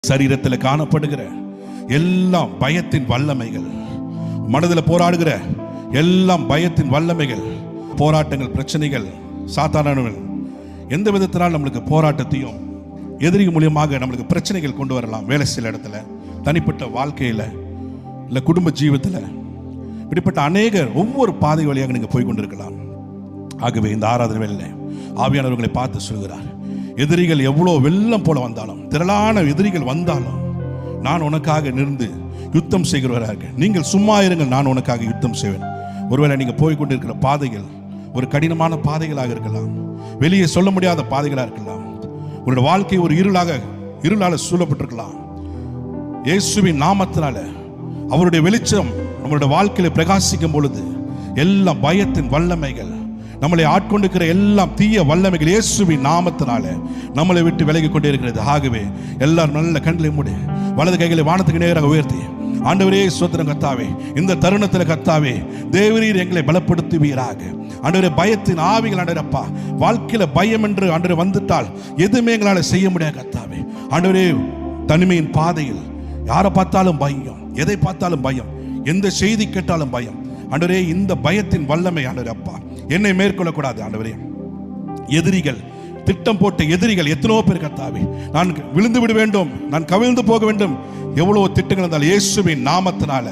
சரீரத்தில் காணப்படுகிற எல்லாம் பயத்தின் வல்லமைகள், மனதில் போராடுகிற எல்லாம் பயத்தின் வல்லமைகள், போராட்டங்கள், பிரச்சனைகள், சாத்தானவர்கள் எந்த விதத்தினால் நம்மளுக்கு போராட்டத்தையும் எதிரி மூலியமாக நம்மளுக்கு பிரச்சனைகள் கொண்டு வரலாம். வேலை செய்யற இடத்துல, தனிப்பட்ட வாழ்க்கையில், இல்லை குடும்ப ஜீவத்தில், இப்படிப்பட்ட அநேகர் ஒவ்வொரு பாதை வழியாக நீங்கள் போய் கொண்டிருக்கலாம். ஆகவே இந்த ஆராதனை வேளையிலே ஆவியானவர்களை பார்த்து சொல்கிறார், எதிரிகள் எவ்வளோ வெள்ளம் போல வந்தாலும், திரளான எதிரிகள் வந்தாலும் நான் உனக்காக நின்று யுத்தம் செய்கிறவராக, நீங்கள் சும்மா இருங்கள், நான் உனக்காக யுத்தம் செய்வேன். ஒருவேளை நீங்கள் போய் கொண்டிருக்கிற பாதைகள் ஒரு கடினமான பாதைகளாக இருக்கலாம், வெளியே சொல்ல முடியாத பாதைகளாக இருக்கலாம், உங்களுடைய வாழ்க்கை ஒரு இருளால் சூழப்பட்டிருக்கலாம். இயேசுவின் நாமத்தினால அவருடைய வெளிச்சம் நம்மளுடைய வாழ்க்கையில பிரகாசிக்கும் பொழுது எல்லாம் பயத்தின் வல்லமைகள், நம்மளை ஆட்கொண்டிருக்கிற எல்லாம் தீய வல்லமைகள் இயேசுவின் நாமத்தினால நம்மளை விட்டு விலகி கொண்டே இருக்கிறது. ஆகவே எல்லாரும் நல்ல கண்களை மூடி வலது கைகளை வானத்துக்கு நேராக உயர்த்தி, ஆண்டவரே ஸ்தோத்திரம் கர்த்தாவே, இந்த தருணத்தில் கர்த்தாவே தேவரீர் எங்களை பலப்படுத்துவீராக. ஆண்டவரே பயத்தின் ஆவிகள் ஆண்டவரப்பா, வாழ்க்கையில பயம் என்று ஆண்டவரே வந்துட்டால் எதுவுமே எங்களால் செய்ய முடியாது கர்த்தாவே. ஆண்டவரே தனிமையின் பாதையில் யாரை பார்த்தாலும் பயம், எதை பார்த்தாலும் பயம், எந்த செய்தி கேட்டாலும் பயம். ஆண்டவரே இந்த பயத்தின் வல்லமை ஆண்டவரே அப்பா என்னை மேற்கொள்ளக்கூடாது. ஆண்டவரே எதிரிகள் திட்டம் போட்ட எதிரிகள் எத்தனையோ பேர் கர்த்தாவே, நான் விழுந்து விட வேண்டும், நான் கவிழ்ந்து போக வேண்டும், எவ்வளவு திட்டங்கள் இருந்தால் இயேசுவின் நாமத்தினால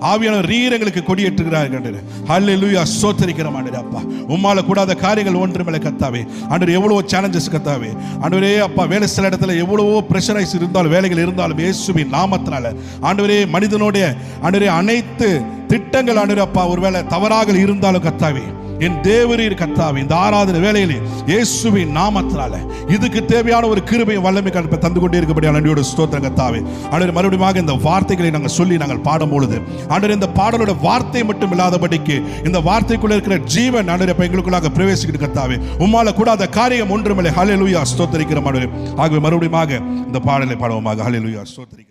ஆவியானவர் எங்களுக்கு கொடியேற்றுகிறார்கள். ஹல்லேலூயா, ஸ்தோத்திரிக்கிறோம் ஆண்டவரே அப்பா. உம்மால கூடாத காரியங்கள் ஒன்றுமில்லை கர்த்தாவே. ஆண்டவரே எவ்வளவோ சேலஞ்சஸ் கர்த்தாவே, ஆண்டவரே அப்பா வேலை சில இடத்துல எவ்வளவோ பிரஷரைஸ் இருந்தாலும், வேலைகள் இருந்தாலும் இயேசுவின் நாமத்தினால ஆண்டவரே மனிதனுடைய ஆண்டவரே அனைத்து திட்டங்கள் ஆண்டவரே அப்பா ஒருவேளை தவறாக இருந்தாலும் கர்த்தாவே, என் தேவரீர் கர்த்தாவே இந்த ஆராதனை வேளையிலே இயேசுவின் நாமத்தினால இதுக்கு தேவையான ஒரு கிருபையும் வல்லமை கற்ப தந்து கொண்டே இருக்கபடியால் நன்றியோடு ஸ்தோத்திரம் கர்த்தாவே. ஆண்டவரே மறுபடியும் இந்த வார்த்தைகளை நாங்கள் சொல்லி நாங்கள் பாடும் பொழுது ஆண்டவரே இந்த பாடலோட வார்த்தை மட்டும் இல்லாதபடிக்கு இந்த வார்த்தைக்குள்ள இருக்கிற ஜீவன் ஆண்டவரே எங்களுக்குள்ளாக பிரவேசிக்கிட்டு கர்த்தாவே, உம்மால கூடாத காரியம் ஒன்றுமில்லை. ஹல்லேலூயா, ஸ்தோத்திரிக்கிறோம் ஆண்டவரே. ஆகவே மறுபடியும் இந்த பாடலை பாடுவோமாக. ஹல்லேலூயா, ஸ்தோத்திரிக்கிறோம்.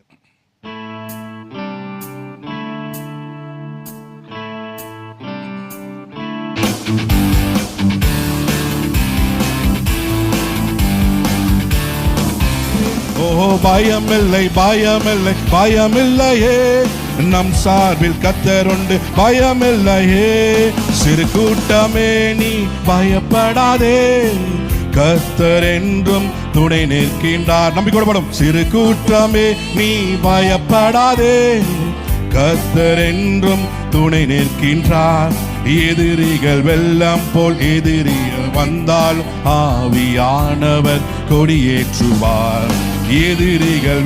ஓ பயமில்லை, பயமில்லை, பயமில்லையே, நம் சார்பில் கர்த்தர் உண்டு, பயமில்லையே. சிறு கூட்டமே நீ பயப்படாதே, கர்த்தர் என்றும் துணை நிற்கின்றார். நம்பிக்கை படும். சிறு கூட்டமே நீ பயப்படாதே, கர்த்தர் என்றும் துணை நிற்கின்றார். எதிரிகள் வெள்ளம் போல் எதிரிகள் வந்தால் ஆவியானவர் கொடியேற்றுவார். எதிரிகள்